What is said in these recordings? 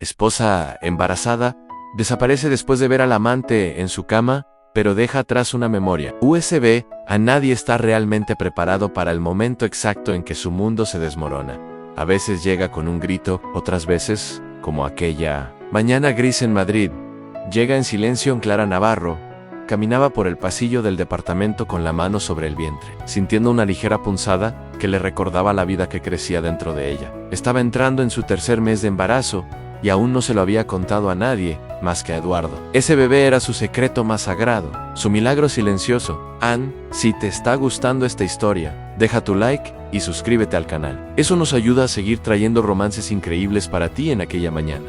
esposa embarazada, desaparece después de ver al amante en su cama, pero deja atrás una memoria. USB, a nadie está realmente preparado para el momento exacto en que su mundo se desmorona. A veces llega con un grito, otras veces, como aquella mañana gris en Madrid, llega en silencio en Clara Navarro. Caminaba por el pasillo del departamento con la mano sobre el vientre, sintiendo una ligera punzada que le recordaba la vida que crecía dentro de ella. Estaba entrando en su tercer mes de embarazo y aún no se lo había contado a nadie más que a Eduardo. Ese bebé era su secreto más sagrado, su milagro silencioso. Anne, si te está gustando esta historia, deja tu like y suscríbete al canal. Eso nos ayuda a seguir trayendo romances increíbles para ti en aquella mañana.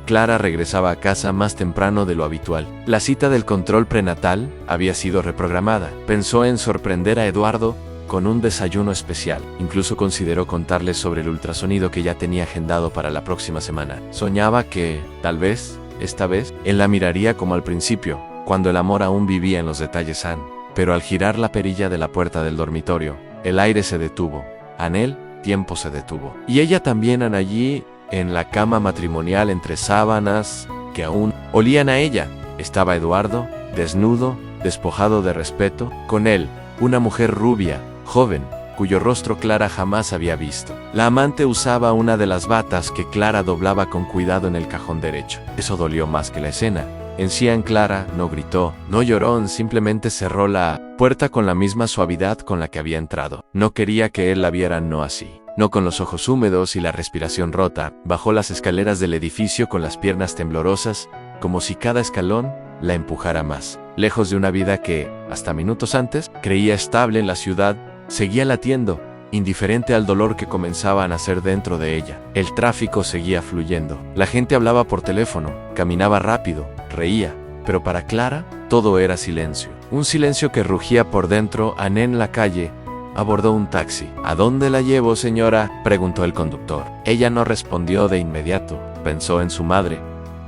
Clara regresaba a casa más temprano de lo habitual. La cita del control prenatal había sido reprogramada. Pensó en sorprender a Eduardo con un desayuno especial. Incluso consideró contarle sobre el ultrasonido que ya tenía agendado para la próxima semana. Soñaba que, tal vez, esta vez, él la miraría como al principio, cuando el amor aún vivía en los detalles. Pero al girar la perilla de la puerta del dormitorio, el aire se detuvo. En él, tiempo se detuvo. Y ella también allí, en la cama matrimonial entre sábanas que aún olían a ella, estaba Eduardo, desnudo, despojado de respeto. Con él, una mujer rubia, joven, cuyo rostro Clara jamás había visto. La amante usaba una de las batas que Clara doblaba con cuidado en el cajón derecho. Eso dolió más que la escena. En sí, Clara no gritó, no lloró, simplemente cerró la puerta con la misma suavidad con la que había entrado. No quería que él la viera, no así. No con los ojos húmedos y la respiración rota, bajó las escaleras del edificio con las piernas temblorosas, como si cada escalón la empujara más. Lejos de una vida que, hasta minutos antes, creía estable en la ciudad, seguía latiendo, indiferente al dolor que comenzaba a nacer dentro de ella. El tráfico seguía fluyendo. La gente hablaba por teléfono, caminaba rápido, reía, pero para Clara, todo era silencio. Un silencio que rugía por dentro. Anne en la calle abordó un taxi. ¿A dónde la llevo, señora?, preguntó el conductor. Ella no respondió de inmediato. Pensó en su madre,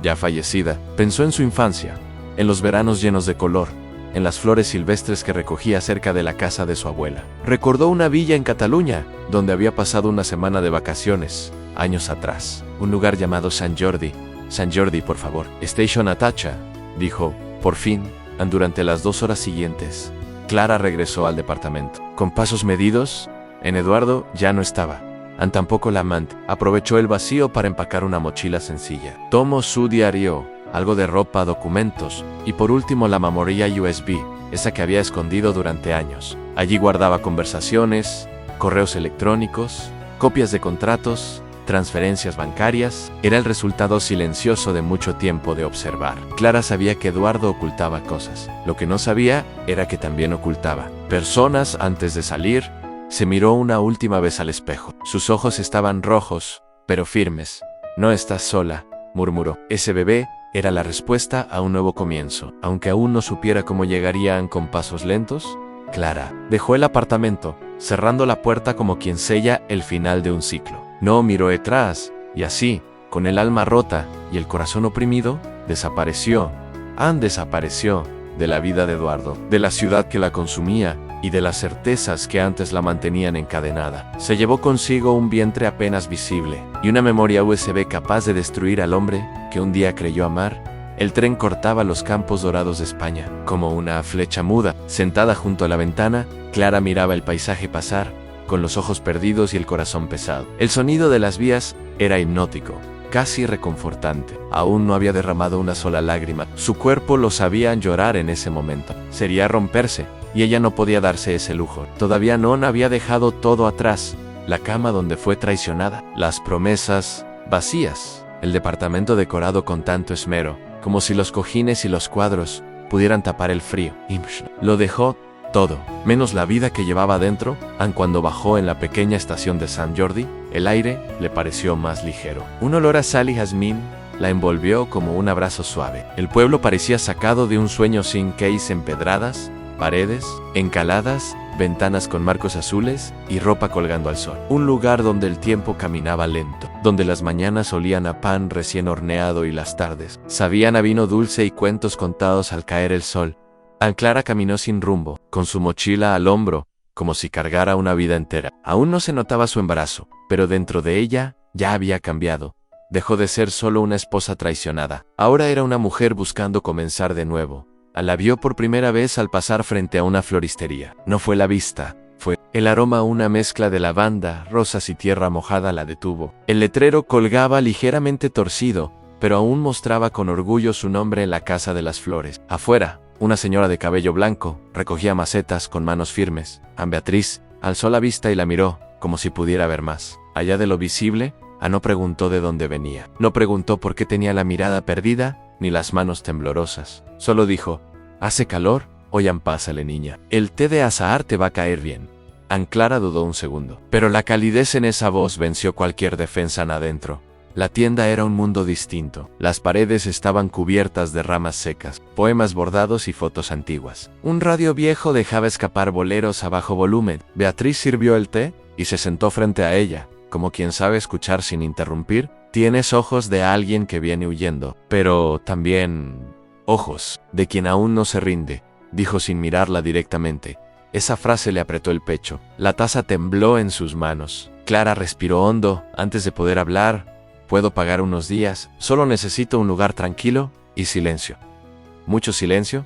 ya fallecida. Pensó en su infancia, en los veranos llenos de color, en las flores silvestres que recogía cerca de la casa de su abuela. Recordó una villa en Cataluña, donde había pasado una semana de vacaciones, años atrás. Un lugar llamado Sant Jordi. Sant Jordi, por favor. Station Atacha, dijo, por fin. Durante las 2 horas siguientes, Clara regresó al departamento. Con pasos medidos, en Eduardo ya no estaba. Tampoco la amante. Aprovechó el vacío para empacar una mochila sencilla. Tomó su diario, algo de ropa, documentos, y por último la memoria USB, esa que había escondido durante años. Allí guardaba conversaciones, correos electrónicos, copias de contratos, transferencias bancarias. Era el resultado silencioso de mucho tiempo de observar. Clara sabía que Eduardo ocultaba cosas. Lo que no sabía era que también ocultaba personas. Antes de salir, se miró una última vez al espejo. Sus ojos estaban rojos, pero firmes. No estás sola, murmuró. Ese bebé era la respuesta a un nuevo comienzo. Aunque aún no supiera cómo llegarían con pasos lentos, Clara dejó el apartamento, cerrando la puerta como quien sella el final de un ciclo. No miró detrás, y así, con el alma rota y el corazón oprimido, desapareció. Anne desapareció de la vida de Eduardo, de la ciudad que la consumía y de las certezas que antes la mantenían encadenada. Se llevó consigo un vientre apenas visible y una memoria USB capaz de destruir al hombre que un día creyó amar. El tren cortaba los campos dorados de España, como una flecha muda. Sentada junto a la ventana, Clara miraba el paisaje pasar, con los ojos perdidos y el corazón pesado. El sonido de las vías era hipnótico, casi reconfortante. Aún no había derramado una sola lágrima. Su cuerpo lo sabía llorar en ese momento. Sería romperse, y ella no podía darse ese lujo. Todavía no había dejado todo atrás. La cama donde fue traicionada, las promesas vacías, el departamento decorado con tanto esmero, como si los cojines y los cuadros pudieran tapar el frío. Lo dejó todo, menos la vida que llevaba dentro. Cuando bajó en la pequeña estación de Sant Jordi, el aire le pareció más ligero. Un olor a sal y jazmín la envolvió como un abrazo suave. El pueblo parecía sacado de un sueño sin case empedradas, paredes, encaladas, ventanas con marcos azules y ropa colgando al sol. Un lugar donde el tiempo caminaba lento, donde las mañanas olían a pan recién horneado y las tardes sabían a vino dulce y cuentos contados al caer el sol. Clara caminó sin rumbo, con su mochila al hombro, como si cargara una vida entera. Aún no se notaba su embarazo, pero dentro de ella ya había cambiado. Dejó de ser solo una esposa traicionada. Ahora era una mujer buscando comenzar de nuevo. La vio por primera vez al pasar frente a una floristería. No fue la vista, fue el aroma. Una mezcla de lavanda, rosas y tierra mojada la detuvo. El letrero colgaba ligeramente torcido, pero aún mostraba con orgullo su nombre en la Casa de las Flores. Afuera, una señora de cabello blanco recogía macetas con manos firmes. Beatriz alzó la vista y la miró, como si pudiera ver más. Allá de lo visible, no preguntó de dónde venía. No preguntó por qué tenía la mirada perdida, ni las manos temblorosas. Solo dijo: «¿Hace calor? Oyan, pásale, niña. El té de azahar te va a caer bien». Clara dudó un segundo, pero la calidez en esa voz venció cualquier defensa adentro. La tienda era un mundo distinto. Las paredes estaban cubiertas de ramas secas, poemas bordados y fotos antiguas. Un radio viejo dejaba escapar boleros a bajo volumen. Beatriz sirvió el té y se sentó frente a ella, como quien sabe escuchar sin interrumpir. «Tienes ojos de alguien que viene huyendo, pero también ojos de quien aún no se rinde», dijo sin mirarla directamente. Esa frase le apretó el pecho. La taza tembló en sus manos. Clara respiró hondo antes de poder hablar. «Puedo pagar unos días, solo necesito un lugar tranquilo y silencio». «¿Mucho silencio?».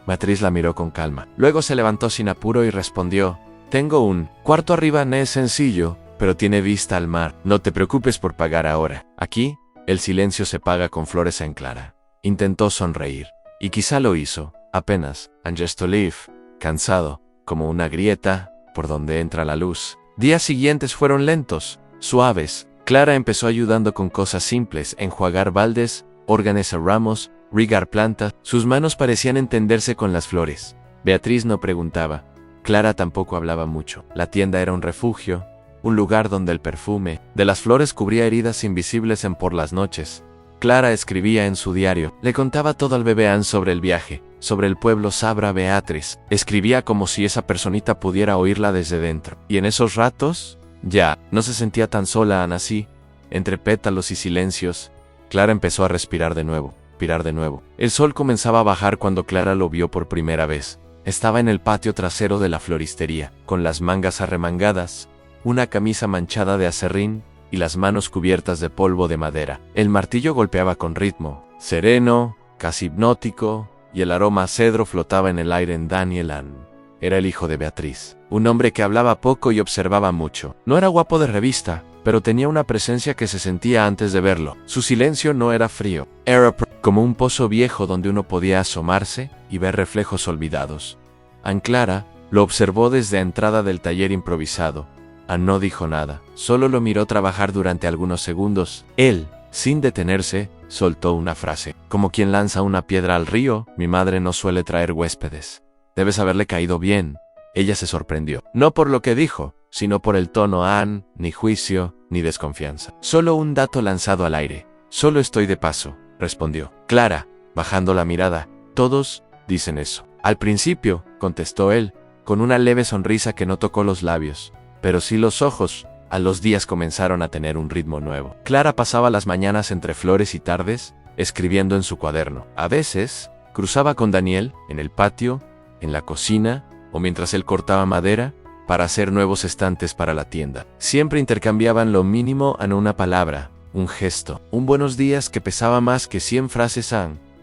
Beatriz la miró con calma. Luego se levantó sin apuro y respondió: «Tengo un cuarto arriba, no es sencillo, pero tiene vista al mar. No te preocupes por pagar ahora. Aquí, el silencio se paga con flores». En Clara intentó sonreír, y quizá lo hizo, apenas, just to live, cansado, como una grieta por donde entra la luz. Días siguientes fueron lentos, suaves. Clara empezó ayudando con cosas simples: enjuagar baldes, organizar ramos, regar plantas. Sus manos parecían entenderse con las flores. Beatriz no preguntaba. Clara tampoco hablaba mucho. La tienda era un refugio, un lugar donde el perfume de las flores cubría heridas invisibles por las noches. Clara escribía en su diario. Le contaba todo al bebé Anne sobre el viaje, sobre el pueblo Sabra. Beatriz escribía como si esa personita pudiera oírla desde dentro. Y en esos ratos, ya no se sentía tan sola. Así, entre pétalos y silencios, Clara empezó a respirar de nuevo. El sol comenzaba a bajar cuando Clara lo vio por primera vez. Estaba en el patio trasero de la floristería, con las mangas arremangadas, una camisa manchada de aserrín y las manos cubiertas de polvo de madera. El martillo golpeaba con ritmo, sereno, casi hipnótico, y el aroma a cedro flotaba en el aire. Daniel Anne era el hijo de Beatriz, un hombre que hablaba poco y observaba mucho. No era guapo de revista, pero tenía una presencia que se sentía antes de verlo. Su silencio no era frío, era como un pozo viejo donde uno podía asomarse y ver reflejos olvidados. Clara lo observó desde la entrada del taller improvisado. No dijo nada, solo lo miró trabajar durante algunos segundos. Él, sin detenerse, soltó una frase, como quien lanza una piedra al río: «Mi madre no suele traer huéspedes. Debes haberle caído bien». Ella se sorprendió, no por lo que dijo, sino por el tono. Ni juicio, ni desconfianza. Solo un dato lanzado al aire. «Solo estoy de paso», respondió. Clara, bajando la mirada: «Todos dicen eso». «Al principio», contestó él, con una leve sonrisa que no tocó los labios, pero sí los ojos. A los días comenzaron a tener un ritmo nuevo. Clara pasaba las mañanas entre flores y tardes, escribiendo en su cuaderno. A veces, cruzaba con Daniel, en el patio, en la cocina, o mientras él cortaba madera, para hacer nuevos estantes para la tienda. Siempre intercambiaban lo mínimo: una palabra, un gesto, un buenos días que pesaba más que 100 frases.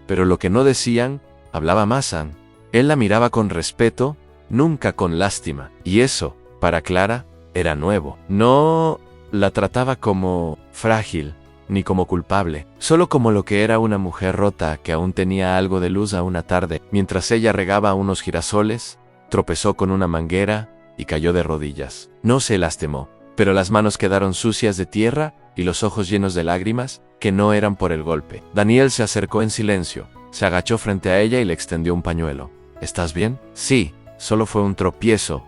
Pero lo que no decían, hablaba más. Él la miraba con respeto, nunca con lástima, y eso, para Clara, era nuevo. No la trataba como frágil, ni como culpable, solo como lo que era: una mujer rota que aún tenía algo de luz. Una tarde, mientras ella regaba unos girasoles, tropezó con una manguera y cayó de rodillas. No se lastimó, pero las manos quedaron sucias de tierra y los ojos llenos de lágrimas, que no eran por el golpe. Daniel se acercó en silencio, se agachó frente a ella y le extendió un pañuelo. «¿Estás bien?». «Sí, solo fue un tropiezo».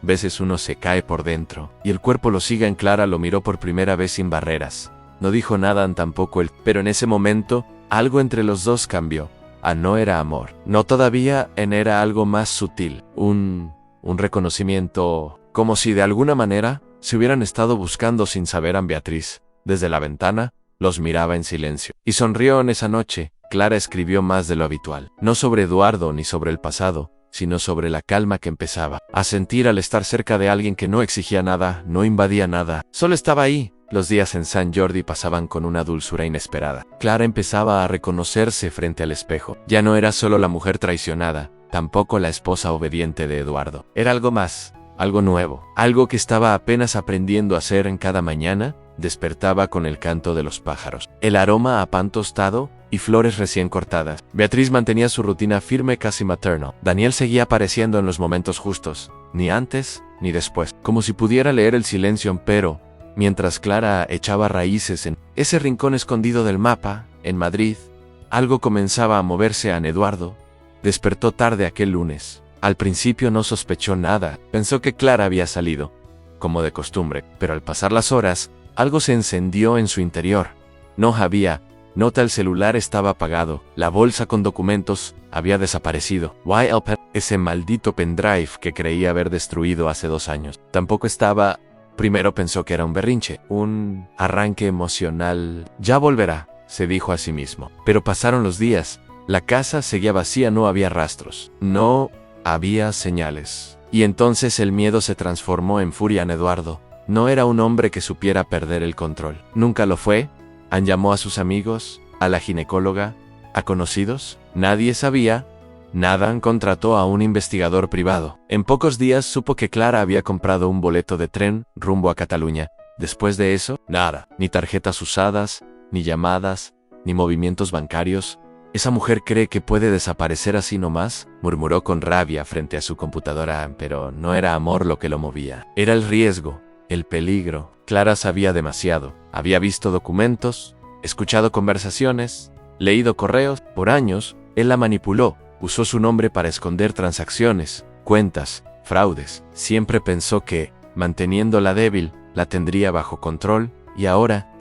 Veces uno se cae por dentro, y el cuerpo lo sigue. Clara lo miró por primera vez sin barreras. No dijo nada tampoco él, pero en ese momento, algo entre los dos cambió. No era amor, no todavía, era algo más sutil, un reconocimiento, como si de alguna manera se hubieran estado buscando sin saber. Beatriz, desde la ventana, los miraba en silencio, y sonrió. En esa noche, Clara escribió más de lo habitual, no sobre Eduardo ni sobre el pasado, sino sobre la calma que empezaba a sentir al estar cerca de alguien que no exigía nada, no invadía nada, solo estaba ahí, Los días en San Jordi pasaban con una dulzura inesperada. Clara empezaba a reconocerse frente al espejo. Ya no era solo la mujer traicionada, tampoco la esposa obediente de Eduardo. Era algo más, algo nuevo, algo que estaba apenas aprendiendo a hacer en cada mañana. Despertaba con el canto de los pájaros, el aroma a pan tostado y flores recién cortadas. Beatriz mantenía su rutina firme, casi maternal. Daniel seguía apareciendo en los momentos justos, ni antes ni después, como si pudiera leer el silencio, pero mientras Clara echaba raíces en ese rincón escondido del mapa, en Madrid, algo comenzaba a moverse en Eduardo. Despertó tarde aquel lunes. Al principio no sospechó nada, pensó que Clara había salido, como de costumbre, pero al pasar las horas, algo se encendió en su interior. No había nota, el celular estaba apagado, la bolsa con documentos había desaparecido. Ese maldito pendrive que creía haber destruido hace 2 años, tampoco estaba. Primero pensó que era un berrinche, un arranque emocional. Ya volverá, se dijo a sí mismo. Pero pasaron los días, la casa seguía vacía, no había rastros, no había señales. Y entonces el miedo se transformó en furia en Eduardo. No era un hombre que supiera perder el control. Nunca lo fue. Ann llamó a sus amigos, a la ginecóloga, a conocidos. Nadie sabía. Nada. Contrató a un investigador privado. En pocos días supo que Clara había comprado un boleto de tren rumbo a Cataluña. Después de eso, nada. Ni tarjetas usadas, ni llamadas, ni movimientos bancarios. ¿Esa mujer cree que puede desaparecer así nomás?, murmuró con rabia frente a su computadora, pero no era amor lo que lo movía. Era el riesgo, el peligro. Clara sabía demasiado. Había visto documentos, escuchado conversaciones, leído correos. Por años, él la manipuló. Usó su nombre para esconder transacciones, cuentas, fraudes. Siempre pensó que, manteniéndola débil, la tendría bajo control, y ahora,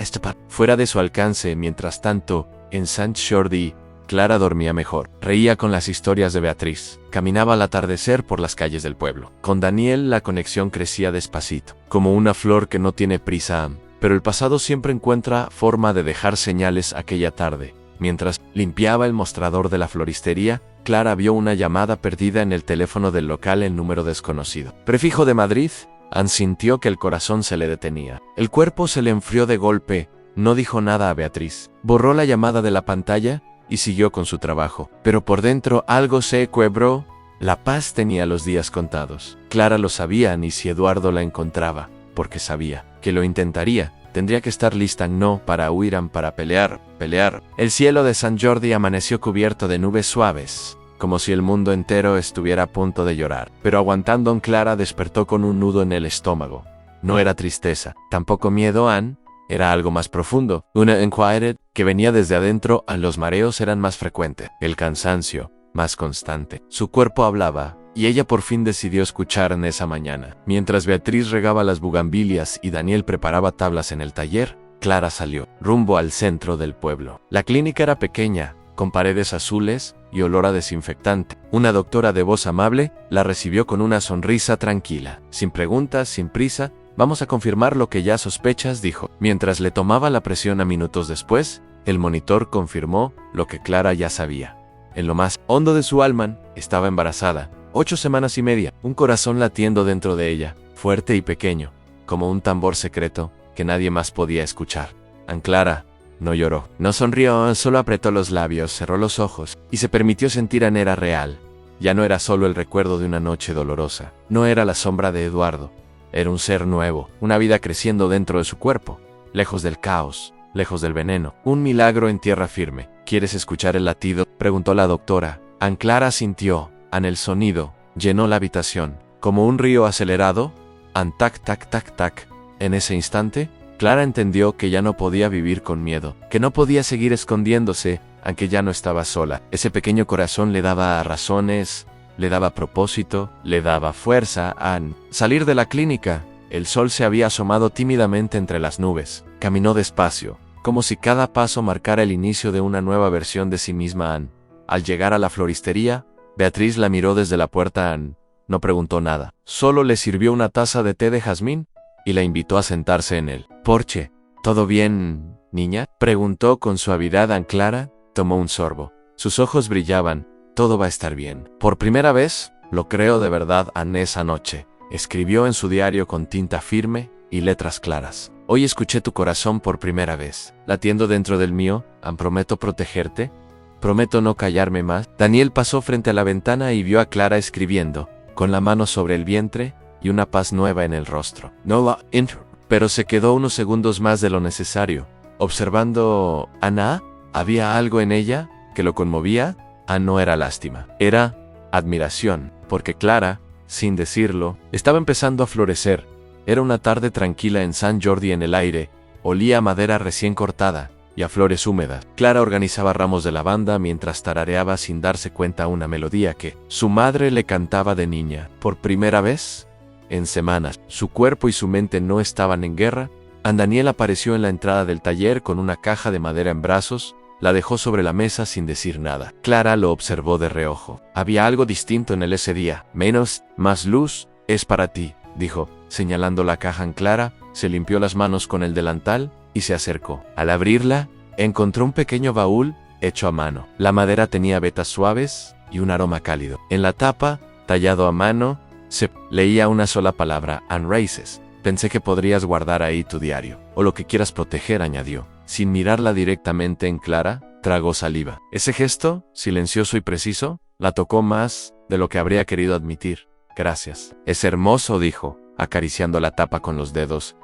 fuera de su alcance. Mientras tanto, en Sant Jordi, Clara dormía mejor. Reía con las historias de Beatriz. Caminaba al atardecer por las calles del pueblo. Con Daniel la conexión crecía despacito, como una flor que no tiene prisa. Pero el pasado siempre encuentra forma de dejar señales. Aquella tarde, mientras limpiaba el mostrador de la floristería, Clara vio una llamada perdida en el teléfono del local, el número desconocido. Prefijo de Madrid. Ann sintió que el corazón se le detenía. El cuerpo se le enfrió de golpe. No dijo nada a Beatriz. Borró la llamada de la pantalla y siguió con su trabajo. Pero por dentro algo se quebró. La paz tenía los días contados. Clara lo sabía, ni si Eduardo la encontraba, porque sabía que lo intentaría. Tendría que estar lista, no para huir, para pelear. El cielo de Sant Jordi amaneció cubierto de nubes suaves, como si el mundo entero estuviera a punto de llorar. Pero aguantando, Clara despertó con un nudo en el estómago. No era tristeza, tampoco miedo. Ann era algo más profundo, una inquietud que venía desde adentro. Los mareos eran más frecuentes, el cansancio más constante. Su cuerpo hablaba, y ella por fin decidió escuchar en esa mañana. Mientras Beatriz regaba las bugambilias y Daniel preparaba tablas en el taller, Clara salió, rumbo al centro del pueblo. La clínica era pequeña, con paredes azules y olor a desinfectante. Una doctora de voz amable la recibió con una sonrisa tranquila. Sin preguntas, sin prisa. Vamos a confirmar lo que ya sospechas, dijo. Mientras le tomaba la presión. A minutos después, el monitor confirmó lo que Clara ya sabía. En lo más hondo de su alma, estaba embarazada. 8 semanas y media. Un corazón latiendo dentro de ella, fuerte y pequeño, como un tambor secreto que nadie más podía escuchar. Ann Clara no lloró, no sonrió, solo apretó los labios, cerró los ojos y se permitió sentir. Ann era real. Ya no era solo el recuerdo de una noche dolorosa. No era la sombra de Eduardo. Era un ser nuevo, una vida creciendo dentro de su cuerpo, lejos del caos, lejos del veneno. Un milagro en tierra firme. ¿Quieres escuchar el latido?, preguntó la doctora. Ann Clara sintió. Ann, el sonido llenó la habitación, como un río acelerado. Ann, tac, tac, tac, tac. En ese instante, Clara entendió que ya no podía vivir con miedo, que no podía seguir escondiéndose, aunque ya no estaba sola. Ese pequeño corazón le daba razones, le daba propósito, le daba fuerza. Ann, salir de la clínica. El sol se había asomado tímidamente entre las nubes. Caminó despacio, como si cada paso marcara el inicio de una nueva versión de sí misma. Ann. Al llegar a la floristería, Beatriz la miró desde la puerta. Ann no preguntó nada, solo le sirvió una taza de té de jazmín y la invitó a sentarse en el porche. ¿Todo bien, niña?, preguntó con suavidad. Ann Clara tomó un sorbo. Sus ojos brillaban. Todo va a estar bien. Por primera vez, lo creo de verdad. Ann, esa noche escribió en su diario con tinta firme y letras claras. Hoy escuché tu corazón por primera vez, latiendo dentro del mío. Prometo protegerte. Prometo no callarme más. Daniel pasó frente a la ventana y vio a Clara escribiendo, con la mano sobre el vientre y una paz nueva en el rostro. No la pero se quedó unos segundos más de lo necesario, observando a Ana. ¿Había algo en ella que lo conmovía? No era lástima, era admiración, porque Clara, sin decirlo, estaba empezando a florecer. Era una tarde tranquila en Sant Jordi en el aire, olía a madera recién cortada y a flores húmedas. Clara organizaba ramos de lavanda mientras tarareaba sin darse cuenta una melodía que su madre le cantaba de niña. Por primera vez en semanas, su cuerpo y su mente no estaban en guerra. Daniel apareció en la entrada del taller con una caja de madera en brazos. La dejó sobre la mesa sin decir nada. Clara lo observó de reojo. Había algo distinto en él ese día. Más luz, es para ti, dijo, señalando la caja en Clara. Se limpió las manos con el delantal y se acercó. Al abrirla, encontró un pequeño baúl hecho a mano. La madera tenía vetas suaves y un aroma cálido. En la tapa, tallado a mano, se leía una sola palabra, Unraces. Pensé que podrías guardar ahí tu diario, o lo que quieras proteger, añadió. Sin mirarla directamente en Clara, tragó saliva. Ese gesto, silencioso y preciso, la tocó más de lo que habría querido admitir. Gracias. Es hermoso, dijo, acariciando la tapa con los dedos.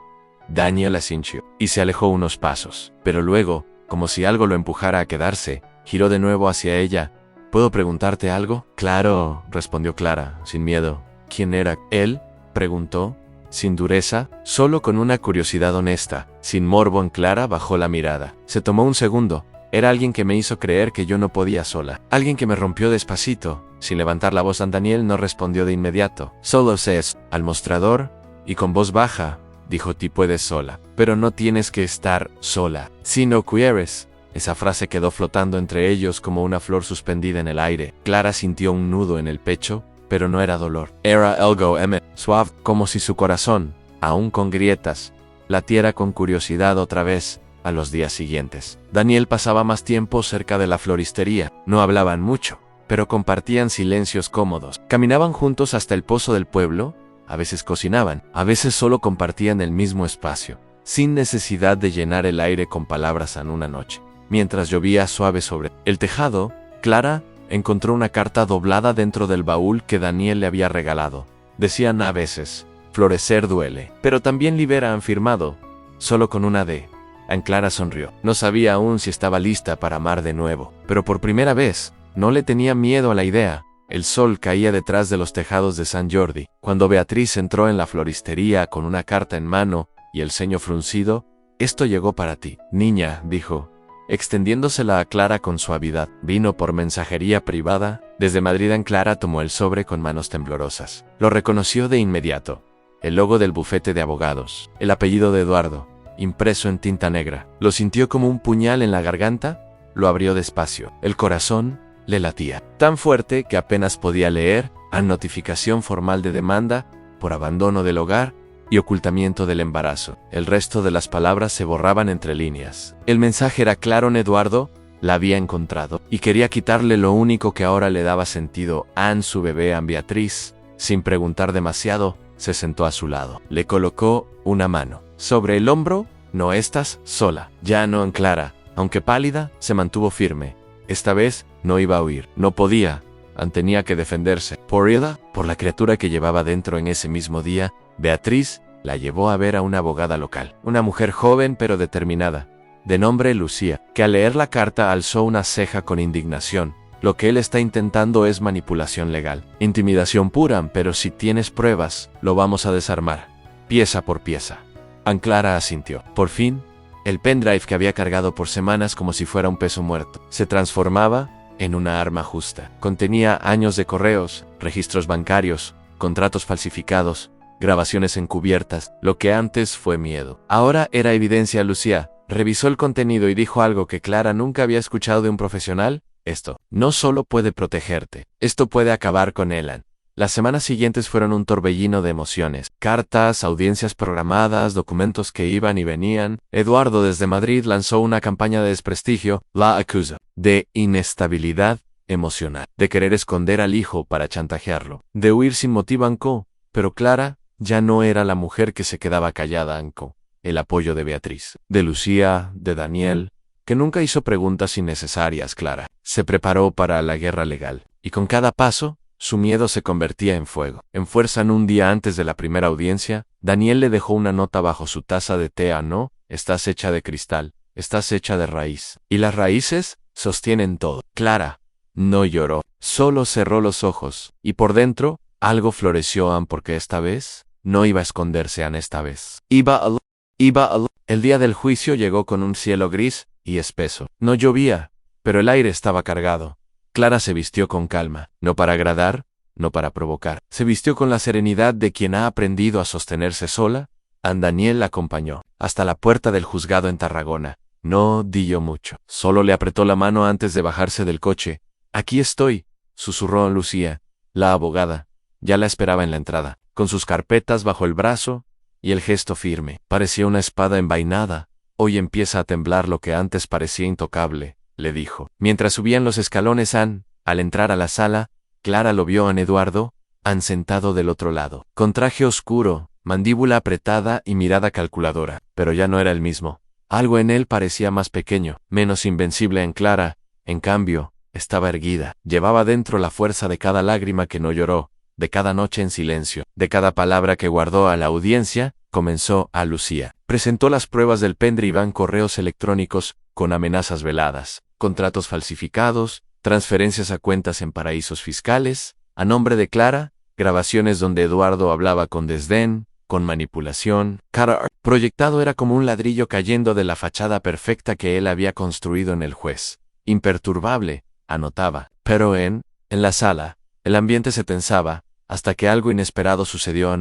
Daniel asintió, y se alejó unos pasos. Pero luego, como si algo lo empujara a quedarse, giró de nuevo hacia ella. ¿Puedo preguntarte algo? Claro, respondió Clara, sin miedo. ¿Quién era él? Preguntó. Sin dureza, solo con una curiosidad honesta, sin morbo en Clara, bajó la mirada. Se tomó un segundo. Era alguien que me hizo creer que yo no podía sola. Alguien que me rompió despacito. Sin levantar la voz, Daniel no respondió de inmediato. Solo sé al mostrador, y con voz baja, dijo: "Ti puedes sola, pero no tienes que estar sola. Si no quieres". Esa frase quedó flotando entre ellos como una flor suspendida en el aire. Clara sintió un nudo en el pecho, pero no era dolor. Era algo suave, como si su corazón, aún con grietas, latiera con curiosidad otra vez. A los días siguientes, Daniel pasaba más tiempo cerca de la floristería. No hablaban mucho, pero compartían silencios cómodos. Caminaban juntos hasta el pozo del pueblo, a veces cocinaban, a veces solo compartían el mismo espacio, sin necesidad de llenar el aire con palabras en una noche. Mientras llovía suave sobre el tejado, Clara encontró una carta doblada dentro del baúl que Daniel le había regalado. Decían a veces: "Florecer duele, pero también libera", han firmado, solo con una D. Clara sonrió. No sabía aún si estaba lista para amar de nuevo, pero por primera vez, no le tenía miedo a la idea. El sol caía detrás de los tejados de Sant Jordi. Cuando Beatriz entró en la floristería con una carta en mano y el ceño fruncido: "Esto llegó para ti, niña", dijo, extendiéndosela a Clara con suavidad. Vino por mensajería privada. Desde Madrid. Clara tomó el sobre con manos temblorosas. Lo reconoció de inmediato. El logo del bufete de abogados, el apellido de Eduardo, impreso en tinta negra. Lo sintió como un puñal en la garganta. Lo abrió despacio. El corazón le latía tan fuerte que apenas podía leer: a notificación formal de demanda por abandono del hogar y ocultamiento del embarazo. El resto de las palabras se borraban entre líneas. El mensaje era claro: Eduardo la había encontrado y quería quitarle lo único que ahora le daba sentido. Su bebé. Beatriz, sin preguntar demasiado, se sentó a su lado. Le colocó una mano sobre el hombro. "No estás sola". Ya no. Clara, aunque pálida, se mantuvo firme. Esta vez no iba a huir. No podía. Tenía que defenderse. Por ella, por la criatura que llevaba dentro. En ese mismo día, Beatriz la llevó a ver a una abogada local. Una mujer joven pero determinada, de nombre Lucía, que al leer la carta alzó una ceja con indignación. "Lo que él está intentando es manipulación legal. Intimidación pura, pero si tienes pruebas, lo vamos a desarmar, pieza por pieza". Clara asintió. Por fin, el pendrive que había cargado por semanas como si fuera un peso muerto, se transformaba en una arma justa. Contenía años de correos, registros bancarios, contratos falsificados, grabaciones encubiertas. Lo que antes fue miedo, ahora era evidencia. Lucía revisó el contenido y dijo algo que Clara nunca había escuchado de un profesional: "Esto no solo puede protegerte, esto puede acabar con Elan". Las semanas siguientes fueron un torbellino de emociones. Cartas, audiencias programadas, documentos que iban y venían. Eduardo desde Madrid lanzó una campaña de desprestigio. La acusa de inestabilidad emocional, de querer esconder al hijo para chantajearlo, de huir sin motivo. Pero Clara ya no era la mujer que se quedaba callada. el apoyo de Beatriz, de Lucía, de Daniel, que nunca hizo preguntas innecesarias. Clara se preparó para la guerra legal, y con cada paso, su miedo se convertía en fuego. En fuerza, un día antes de la primera audiencia, Daniel le dejó una nota bajo su taza de té. No, estás hecha de cristal, estás hecha de raíz, y las raíces sostienen todo. Clara no lloró, solo cerró los ojos, y por dentro, algo floreció. Porque esta vez, no iba a esconderse. Esta vez iba a El día del juicio llegó con un cielo gris y espeso. No llovía, pero el aire estaba cargado. Clara se vistió con calma, no para agradar, no para provocar. Se vistió con la serenidad de quien ha aprendido a sostenerse sola. Daniel la acompañó hasta la puerta del juzgado en Tarragona. No dijo mucho, solo le apretó la mano antes de bajarse del coche. Aquí estoy, susurró Lucía, la abogada. Ya la esperaba en la entrada, con sus carpetas bajo el brazo y el gesto firme. Parecía una espada envainada. Hoy empieza a temblar lo que antes parecía intocable, le dijo. Mientras subían los escalones, al entrar a la sala, Clara lo vio a Eduardo, sentado del otro lado, con traje oscuro, mandíbula apretada y mirada calculadora. Pero ya no era el mismo. Algo en él parecía más pequeño, menos invencible. En Clara, en cambio, estaba erguida. Llevaba dentro la fuerza de cada lágrima que no lloró, de cada noche en silencio, de cada palabra que guardó. A la audiencia, comenzó a Lucía. Presentó las pruebas del pendrive, correos electrónicos, con amenazas veladas, contratos falsificados, transferencias a cuentas en paraísos fiscales, a nombre de Clara, grabaciones donde Eduardo hablaba con desdén, con manipulación. Cada proyectado era como un ladrillo cayendo de la fachada perfecta que él había construido en el juez. Imperturbable, anotaba. Pero en la sala, el ambiente se tensaba, hasta que algo inesperado sucedió.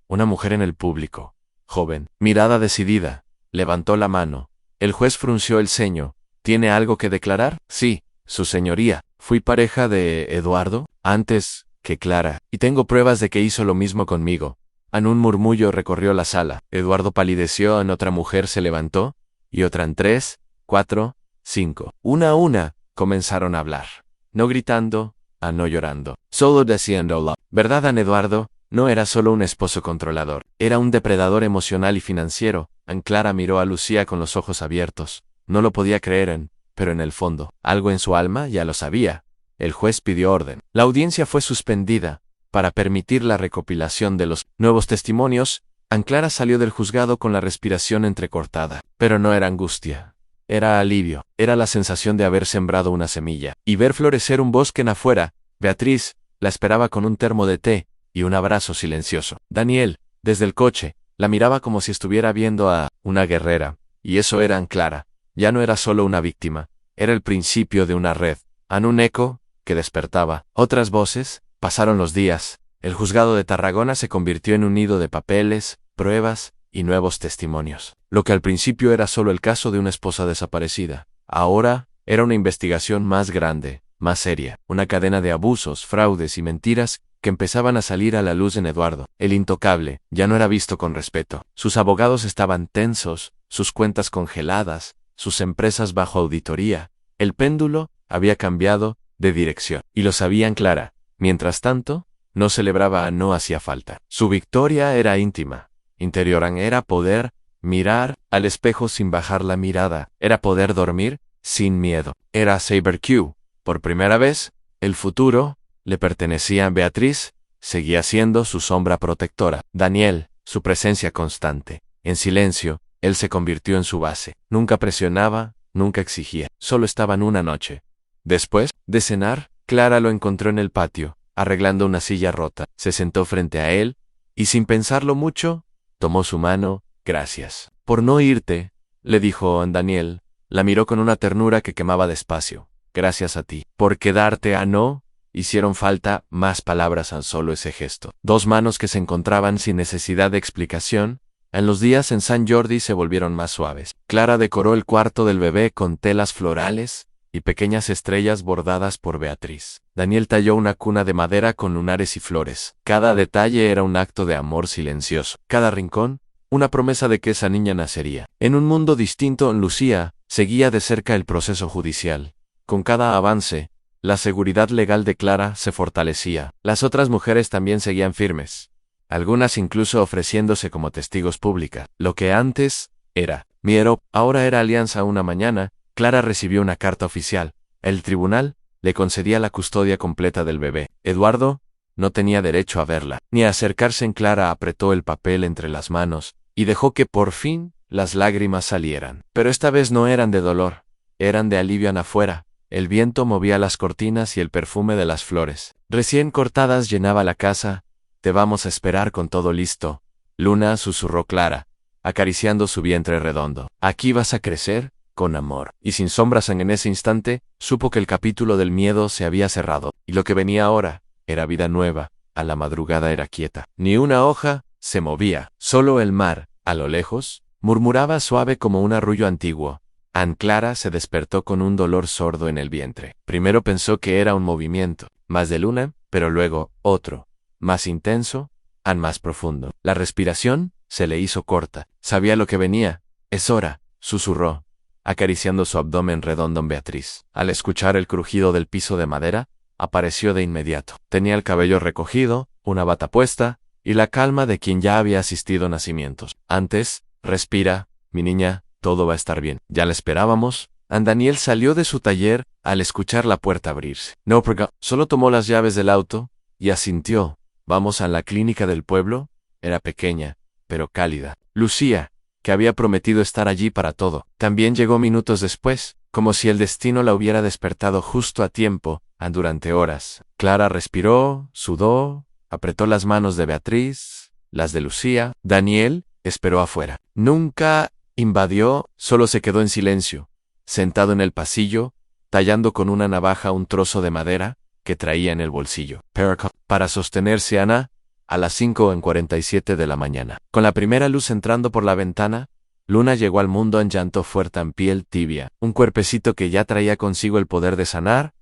Una mujer en el público, joven, mirada decidida, levantó la mano. El juez frunció el ceño. ¿Tiene algo que declarar? Sí, su señoría. Fui pareja de Eduardo antes que Clara, y tengo pruebas de que hizo lo mismo conmigo. Un murmullo recorrió la sala. Eduardo palideció. Otra mujer se levantó, y otra. 3, 4, 5. Una a una, comenzaron a hablar. No gritando, no llorando, solo diciéndolo. ¿Verdad? Eduardo no era solo un esposo controlador, era un depredador emocional y financiero. Clara miró a Lucía con los ojos abiertos. No lo podía creer, pero en el fondo, algo en su alma ya lo sabía. El juez pidió orden. La audiencia fue suspendida para permitir la recopilación de los nuevos testimonios. Clara salió del juzgado con la respiración entrecortada, pero no era angustia. Era alivio, era la sensación de haber sembrado una semilla y ver florecer un bosque afuera. Beatriz la esperaba con un termo de té y un abrazo silencioso. Daniel, desde el coche, la miraba como si estuviera viendo a una guerrera, y eso era Clara. Ya no era solo una víctima, era el principio de una red, un eco que despertaba. Otras voces. Pasaron los días. El juzgado de Tarragona se convirtió en un nido de papeles, pruebas y nuevos testimonios. Lo que al principio era solo el caso de una esposa desaparecida, ahora era una investigación más grande, más seria, una cadena de abusos, fraudes y mentiras que empezaban a salir a la luz en Eduardo. El intocable ya no era visto con respeto. Sus abogados estaban tensos, sus cuentas congeladas, sus empresas bajo auditoría. El péndulo había cambiado de dirección, y lo sabían Clara. Mientras tanto, no celebraba. No hacía falta. Su victoria era íntima. Interior. Era poder mirar al espejo sin bajar la mirada. Era poder dormir sin miedo. Era Saber Q. Por primera vez, el futuro le pertenecía a Beatriz. Seguía siendo su sombra protectora. Daniel, su presencia constante. En silencio, él se convirtió en su base. Nunca presionaba, nunca exigía. Solo estaban una noche. Después de cenar, Clara lo encontró en el patio, arreglando una silla rota. Se sentó frente a él, y sin pensarlo mucho, tomó su mano. Gracias por no irte, le dijo Daniel. La miró con una ternura que quemaba despacio. Gracias a ti. Por quedarte. No hicieron falta más palabras, solo ese gesto. Dos manos que se encontraban sin necesidad de explicación. En los días en San Jordi se volvieron más suaves. Clara decoró el cuarto del bebé con telas florales y pequeñas estrellas bordadas por Beatriz. Daniel talló una cuna de madera con lunares y flores. Cada detalle era un acto de amor silencioso. Cada rincón, una promesa de que esa niña nacería. En un mundo distinto, Lucía seguía de cerca el proceso judicial. Con cada avance, la seguridad legal de Clara se fortalecía. Las otras mujeres también seguían firmes. algunas incluso ofreciéndose como testigos públicas. Lo que antes era Miero, ahora era Alianza. Una mañana, Clara recibió una carta oficial. El tribunal le concedía la custodia completa del bebé. Eduardo no tenía derecho a verla, ni a acercarse. Clara apretó el papel entre las manos y dejó que por fin las lágrimas salieran. Pero esta vez no eran de dolor, eran de alivio. Afuera, el viento movía las cortinas y el perfume de las flores recién cortadas llenaba la casa. Te vamos a esperar con todo listo, Luna, susurró Clara, acariciando su vientre redondo. Aquí vas a crecer, con amor. Y sin sombras en ese instante, supo que el capítulo del miedo se había cerrado, y lo que venía ahora era vida nueva. A la madrugada era quieta. Ni una hoja se movía. Solo el mar, a lo lejos, murmuraba suave como un arrullo antiguo. Clara se despertó con un dolor sordo en el vientre. Primero pensó que era un movimiento, más de luna, pero luego otro, más intenso, más profundo. La respiración se le hizo corta. Sabía lo que venía. Es hora, susurró, acariciando su abdomen redondo. Beatriz, al escuchar el crujido del piso de madera, apareció de inmediato. Tenía el cabello recogido, una bata puesta, y la calma de quien ya había asistido a nacimientos. Antes, respira, mi niña, todo va a estar bien. Ya la esperábamos. Daniel salió de su taller al escuchar la puerta abrirse. No, solo tomó las llaves del auto y asintió. Vamos a la clínica del pueblo. Era pequeña, pero cálida. Lucía, que había prometido estar allí para todo, también llegó minutos después, como si el destino la hubiera despertado justo a tiempo. Durante horas, Clara respiró, sudó, apretó las manos de Beatriz, las de Lucía. Daniel esperó afuera. Nunca invadió, solo se quedó en silencio, sentado en el pasillo, tallando con una navaja un trozo de madera que traía en el bolsillo. Para sostenerse. A las 5:47 de la mañana. Con la primera luz entrando por la ventana, Luna llegó al mundo en llanto fuerte, en piel tibia, un cuerpecito que ya traía consigo el poder de sanar.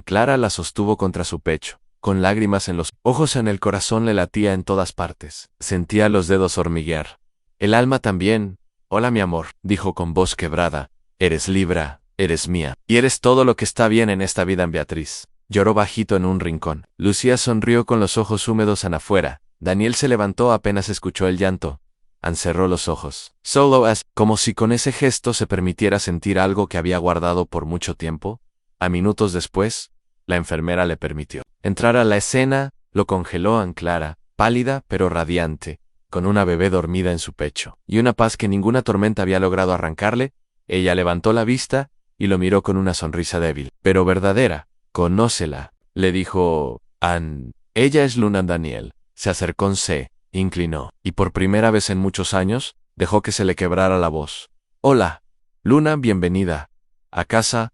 Clara la sostuvo contra su pecho, con lágrimas en los ojos. En el corazón le latía en todas partes. Sentía los dedos hormiguear. El alma también. Hola, mi amor, dijo con voz quebrada. Eres Libra, eres mía, y eres todo lo que está bien en esta vida. Beatriz lloró bajito en un rincón. Lucía sonrió con los ojos húmedos. Afuera, Daniel se levantó apenas escuchó el llanto. Cerró los ojos. Como si con ese gesto se permitiera sentir algo que había guardado por mucho tiempo. Minutos después, la enfermera le permitió entrar a la escena. Lo congeló. Clara, pálida pero radiante, con una bebé dormida en su pecho, y una paz que ninguna tormenta había logrado arrancarle. Ella levantó la vista y lo miró con una sonrisa débil, pero verdadera. Conócela, le dijo Ella es Luna. Daniel se acercó, se inclinó, y por primera vez en muchos años, dejó que se le quebrara la voz. Hola, Luna, bienvenida a casa.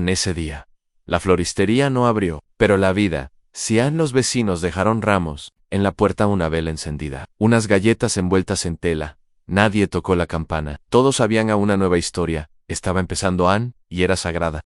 Ese día, la floristería no abrió, pero la vida, los vecinos dejaron ramos, en la puerta una vela encendida, unas galletas envueltas en tela. Nadie tocó la campana. Todos sabían a una nueva historia. Estaba empezando y era sagrada.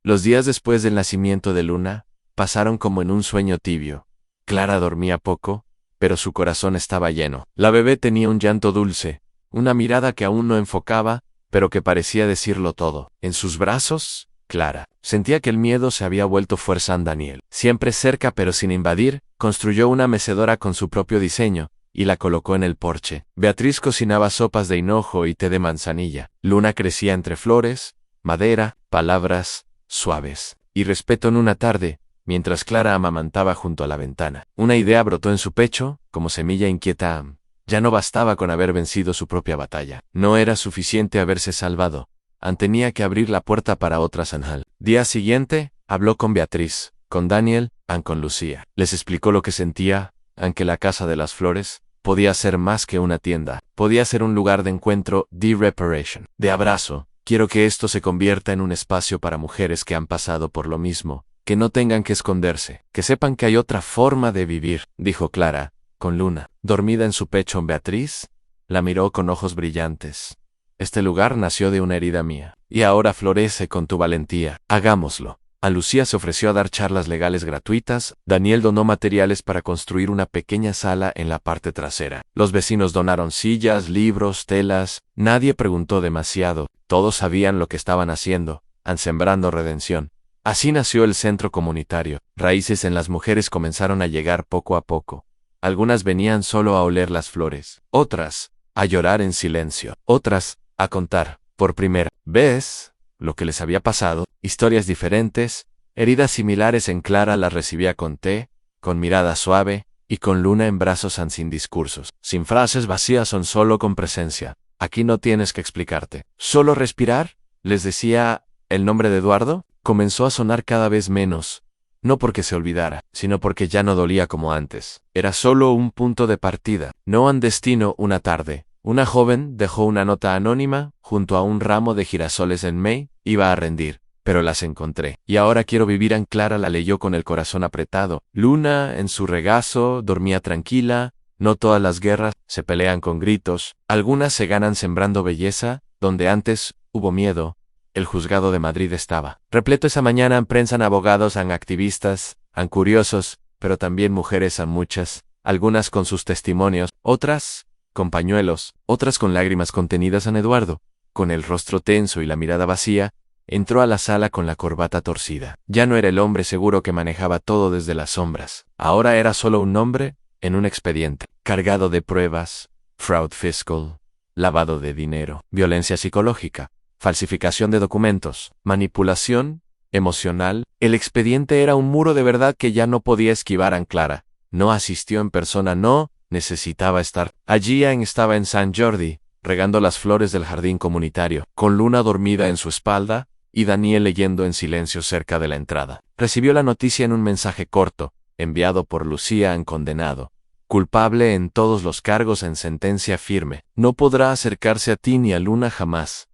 Los días después del nacimiento de Luna pasaron como en un sueño tibio. Clara dormía poco, pero su corazón estaba lleno. La bebé tenía un llanto dulce, una mirada que aún no enfocaba, pero que parecía decirlo todo. En sus brazos, Clara sentía que el miedo se había vuelto fuerza. Daniel, siempre cerca pero sin invadir, construyó una mecedora con su propio diseño y la colocó en el porche. Beatriz cocinaba sopas de hinojo y té de manzanilla. Luna crecía entre flores, madera, palabras suaves y respeto. En una tarde, mientras Clara amamantaba junto a la ventana, una idea brotó en su pecho, como semilla inquieta. Ya no bastaba con haber vencido su propia batalla. No era suficiente haberse salvado. Tenía que abrir la puerta para otras. Día siguiente, habló con Beatriz, con Daniel, con Lucía. Les explicó lo que sentía, que la Casa de las Flores podía ser más que una tienda. Podía ser un lugar de encuentro, de reparation, de abrazo. Quiero que esto se convierta en un espacio para mujeres que han pasado por lo mismo, que no tengan que esconderse, que sepan que hay otra forma de vivir, dijo Clara, con Luna, dormida en su pecho. Beatriz la miró con ojos brillantes. Este lugar nació de una herida mía, y ahora florece con tu valentía. Hagámoslo. Lucía se ofreció a dar charlas legales gratuitas. Daniel donó materiales para construir una pequeña sala en la parte trasera. Los vecinos donaron sillas, libros, telas. Nadie preguntó demasiado. Todos sabían lo que estaban haciendo, sembrando redención. Así nació el centro comunitario. Raíces en las mujeres comenzaron a llegar poco a poco. Algunas venían solo a oler las flores, otras, a llorar en silencio, otras, a contar, por primera vez, lo que les había pasado, historias diferentes, heridas similares. En Clara las recibía con té, con mirada suave, y con Luna en brazos sin discursos, sin frases vacías, son solo con presencia. Aquí no tienes que explicarte. ¿Solo respirar? Les decía. El nombre de Eduardo comenzó a sonar cada vez menos, no porque se olvidara, sino porque ya no dolía como antes. Era solo un punto de partida, no un destino. Una tarde, una joven dejó una nota anónima junto a un ramo de girasoles en May. Iba a rendir, pero las encontré. Y ahora quiero vivir. En Clara la leyó con el corazón apretado. Luna, en su regazo, dormía tranquila. No todas las guerras se pelean con gritos, algunas se ganan sembrando belleza. Donde antes hubo miedo, el juzgado de Madrid estaba repleto esa mañana. En prensa, abogados, activistas, curiosos, pero también mujeres, muchas, algunas con sus testimonios, otras con pañuelos, otras con lágrimas contenidas. Eduardo, con el rostro tenso y la mirada vacía, entró a la sala con la corbata torcida. Ya no era el hombre seguro que manejaba todo desde las sombras. Ahora era solo un nombre en un expediente, cargado de pruebas: fraude fiscal, lavado de dinero, violencia psicológica, falsificación de documentos, manipulación emocional. El expediente era un muro de verdad que ya no podía esquivar. Clara no asistió en persona, no necesitaba estar allí. Estaba en San Jordi, regando las flores del jardín comunitario, con Luna dormida en su espalda y Daniel leyendo en silencio cerca de la entrada. Recibió la noticia en un mensaje corto, enviado por Lucía. Condenado, culpable en todos los cargos, en sentencia firme. No podrá acercarse a ti ni a Luna jamás.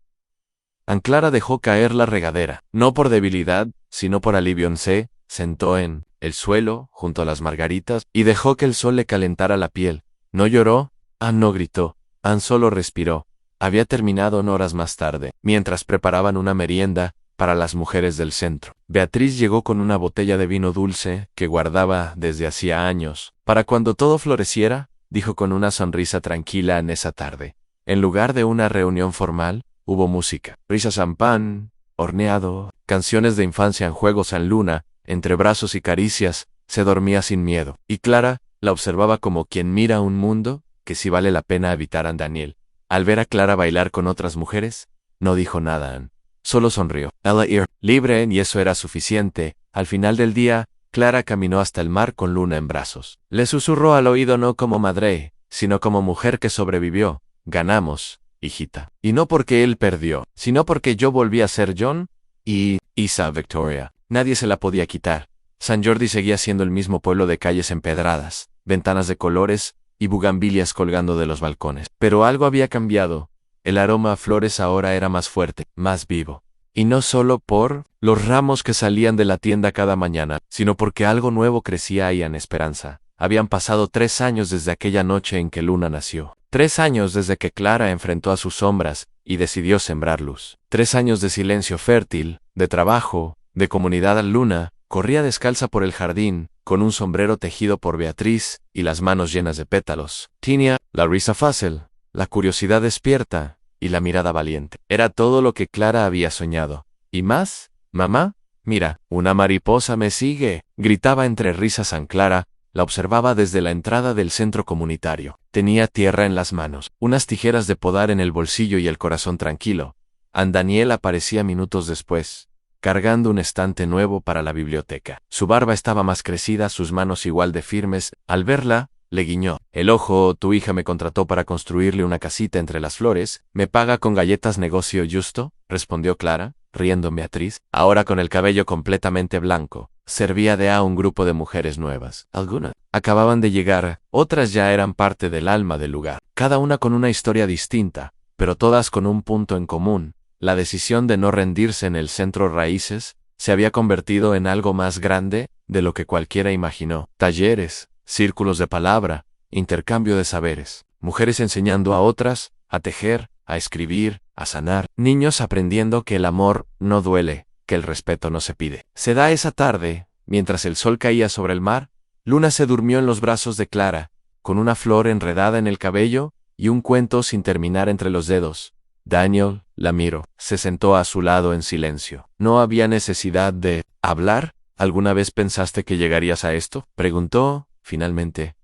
Clara dejó caer la regadera, no por debilidad, sino por alivio. Se sentó en el suelo, junto a las margaritas, y dejó que el sol le calentara la piel. No lloró, no gritó, solo respiró. Había terminado horas más tarde, mientras preparaban una merienda para las mujeres del centro. Beatriz llegó con una botella de vino dulce que guardaba desde hacía años. Para cuando todo floreciera, dijo con una sonrisa tranquila. En esa tarde, en lugar de una reunión formal, hubo música, risas, pan horneado, canciones de infancia. Juegos. Luna, entre brazos y caricias, se dormía sin miedo, y Clara la observaba como quien mira un mundo que sí vale la pena habitar. Daniel, al ver a Clara bailar con otras mujeres, no dijo nada. Solo sonrió. Ella era libre, y eso era suficiente. Al final del día, Clara caminó hasta el mar con Luna en brazos. Le susurró al oído, no como madre, sino como mujer que sobrevivió: ganamos, hijita. Y no porque él perdió, sino porque yo volví a ser John y Isa Victoria. Nadie se la podía quitar. San Jordi seguía siendo el mismo pueblo de calles empedradas, ventanas de colores y bugambilias colgando de los balcones. Pero algo había cambiado. El aroma a flores ahora era más fuerte, más vivo. Y no solo por los ramos que salían de la tienda cada mañana, sino porque algo nuevo crecía ahí. En Esperanza. Habían pasado 3 años desde aquella noche en que Luna nació. 3 años desde que Clara enfrentó a sus sombras y decidió sembrar luz. 3 años de silencio fértil, de trabajo, de comunidad. Luna corría descalza por el jardín, con un sombrero tejido por Beatriz y las manos llenas de pétalos. Tenía la risa fácil, la curiosidad despierta y la mirada valiente. Era todo lo que Clara había soñado. ¿Y más? Mamá, mira, una mariposa me sigue, gritaba entre risas. Clara la observaba desde la entrada del centro comunitario. Tenía tierra en las manos, unas tijeras de podar en el bolsillo y el corazón tranquilo. Daniel aparecía minutos después, cargando un estante nuevo para la biblioteca. Su barba estaba más crecida, sus manos igual de firmes. Al verla, le guiñó el ojo. Tu hija me contrató para construirle una casita entre las flores. ¿Me paga con galletas? Negocio justo, respondió Clara, riendo. Beatriz, ahora con el cabello completamente blanco, servía a un grupo de mujeres nuevas. Algunas acababan de llegar, otras ya eran parte del alma del lugar. Cada una con una historia distinta, pero todas con un punto en común: la decisión de no rendirse. En el centro Raíces se había convertido en algo más grande de lo que cualquiera imaginó. Talleres, círculos de palabra, intercambio de saberes, mujeres enseñando a otras a tejer, a escribir, a sanar, niños aprendiendo que el amor no duele, que el respeto no se pide. Se da esa tarde, mientras el sol caía sobre el mar, Luna se durmió en los brazos de Clara, con una flor enredada en el cabello y un cuento sin terminar entre los dedos. Daniel la miró, se sentó a su lado en silencio. No había necesidad de hablar. ¿Alguna vez pensaste que llegarías a esto?, preguntó, finalmente.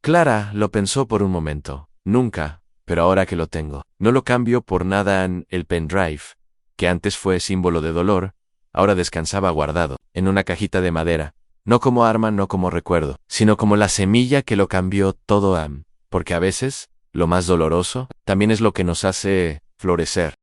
Clara lo pensó por un momento. Nunca, pero ahora que lo tengo, no lo cambio por nada. El pendrive, que antes fue símbolo de dolor, ahora descansaba guardado, en una cajita de madera. No como arma, no como recuerdo, sino como la semilla que lo cambió todo. Porque a veces, lo más doloroso, también es lo que nos hace florecer.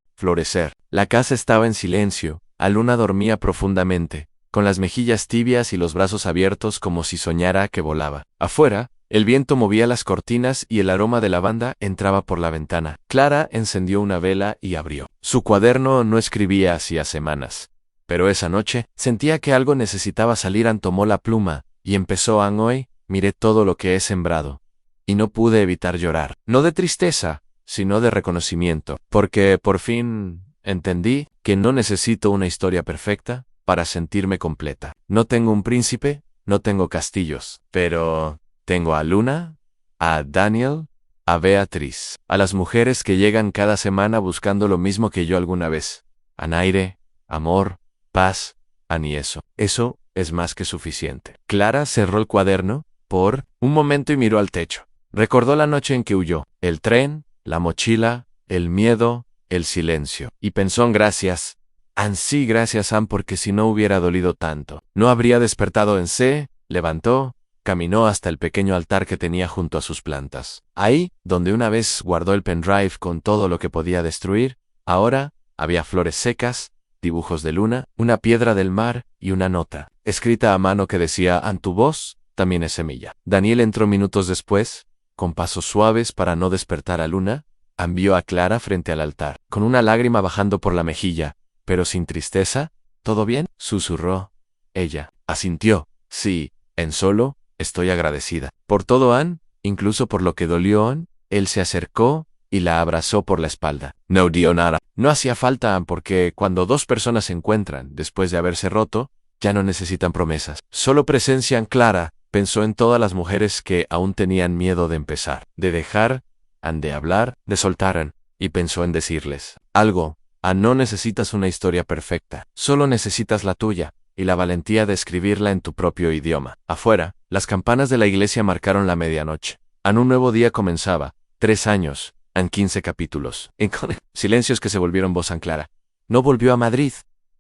La casa estaba en silencio. Luna dormía profundamente, con las mejillas tibias y los brazos abiertos como si soñara que volaba. Afuera, el viento movía las cortinas y el aroma de lavanda entraba por la ventana. Clara encendió una vela y abrió. Su cuaderno no escribía hacía semanas, pero esa noche sentía que algo necesitaba salir. Tomó la pluma y empezó. Hoy miré todo lo que he sembrado, y no pude evitar llorar, no de tristeza, sino de reconocimiento, porque por fin entendí que no necesito una historia perfecta para sentirme completa. No tengo un príncipe, no tengo castillos, pero tengo a Luna, a Daniel, a Beatriz, a las mujeres que llegan cada semana buscando lo mismo que yo alguna vez. Aire, amor, paz, ni eso. Eso es más que suficiente. Clara cerró el cuaderno por un momento y miró al techo. Recordó la noche en que huyó, el tren, la mochila, el miedo, el silencio. Y pensó en gracias. Sí, gracias, porque si no hubiera dolido tanto, no habría despertado. Se levantó, caminó hasta el pequeño altar que tenía junto a sus plantas. Ahí, donde una vez guardó el pendrive con todo lo que podía destruir, ahora había flores secas, dibujos de luna, una piedra del mar y una nota, escrita a mano que decía: tu voz también es semilla. Daniel entró minutos después, con pasos suaves para no despertar a Luna. Vio a Clara frente al altar, con una lágrima bajando por la mejilla, pero sin tristeza. ¿Todo bien?, susurró. Ella asintió. Sí, solo estoy agradecida. Por todo, incluso por lo que dolió. Él se acercó y la abrazó por la espalda. No dio nada. No hacía falta, porque cuando dos personas se encuentran después de haberse roto, ya no necesitan promesas. Solo presencia. Clara pensó en todas las mujeres que aún tenían miedo de empezar, de dejar, de hablar, de soltar, y pensó en decirles algo. No necesitas una historia perfecta, solo necesitas la tuya, y la valentía de escribirla en tu propio idioma. Afuera, las campanas de la iglesia marcaron la medianoche. Un nuevo día comenzaba. 3 años, 15 capítulos. Silencios que se volvieron voz. Clara no volvió a Madrid,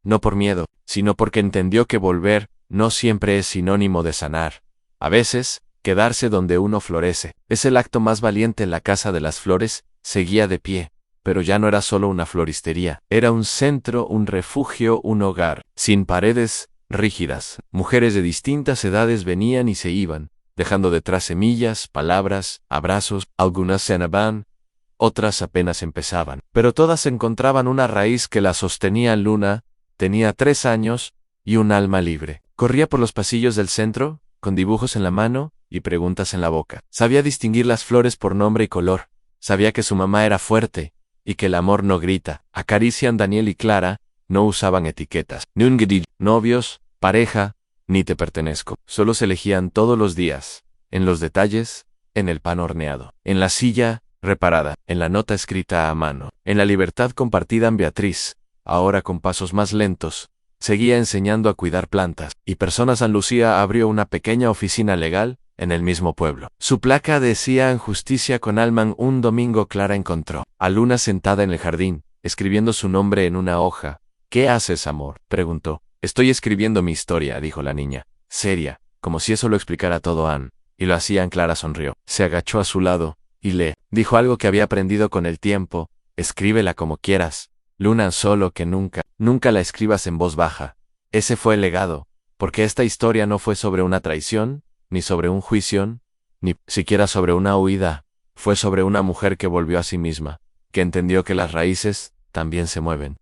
no por miedo, sino porque entendió que volver no siempre es sinónimo de sanar. A veces, quedarse donde uno florece es el acto más valiente. La Casa de las Flores seguía de pie, pero ya no era solo una floristería, era un centro, un refugio, un hogar, sin paredes rígidas. Mujeres de distintas edades venían y se iban, dejando detrás semillas, palabras, abrazos. Algunas se anaban, otras apenas empezaban, pero todas encontraban una raíz que la sostenía. Luna tenía 3 años y un alma libre. Corría por los pasillos del centro, con dibujos en la mano y preguntas en la boca. Sabía distinguir las flores por nombre y color. Sabía que su mamá era fuerte y que el amor no grita. Daniel y Clara no usaban etiquetas, ni un grill, novios, pareja, ni te pertenezco. Solo se elegían todos los días, en los detalles, en el pan horneado, en la silla reparada, en la nota escrita a mano, en la libertad compartida. Beatriz, ahora con pasos más lentos, seguía enseñando a cuidar plantas y personas. Lucía abrió una pequeña oficina legal en el mismo pueblo. Su placa decía: Justicia con Alman. Un domingo Clara encontró a Luna sentada en el jardín, escribiendo su nombre en una hoja. ¿Qué haces, amor?, preguntó. Estoy escribiendo mi historia, dijo la niña, seria, como si eso lo explicara todo. Y lo hacía. Clara sonrió. Se agachó a su lado y le dijo algo que había aprendido con el tiempo: escríbela como quieras, Luna, solo que nunca la escribas en voz baja. Ese fue el legado, porque esta historia no fue sobre una traición, ni sobre un juicio, ni siquiera sobre una huida. Fue sobre una mujer que volvió a sí misma, que entendió que las raíces también se mueven.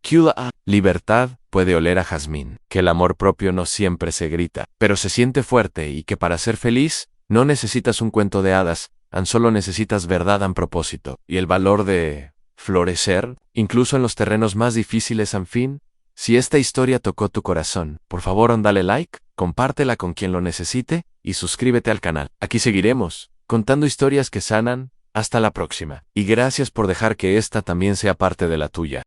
Libertad puede oler a jazmín, que el amor propio no siempre se grita, pero se siente fuerte, y que para ser feliz no necesitas un cuento de hadas, solo necesitas verdad, propósito, y el valor de florecer, incluso en los terrenos más difíciles. Fin. Si esta historia tocó tu corazón, por favor dale like, compártela con quien lo necesite, y suscríbete al canal. Aquí seguiremos, contando historias que sanan. Hasta la próxima. Y gracias por dejar que esta también sea parte de la tuya.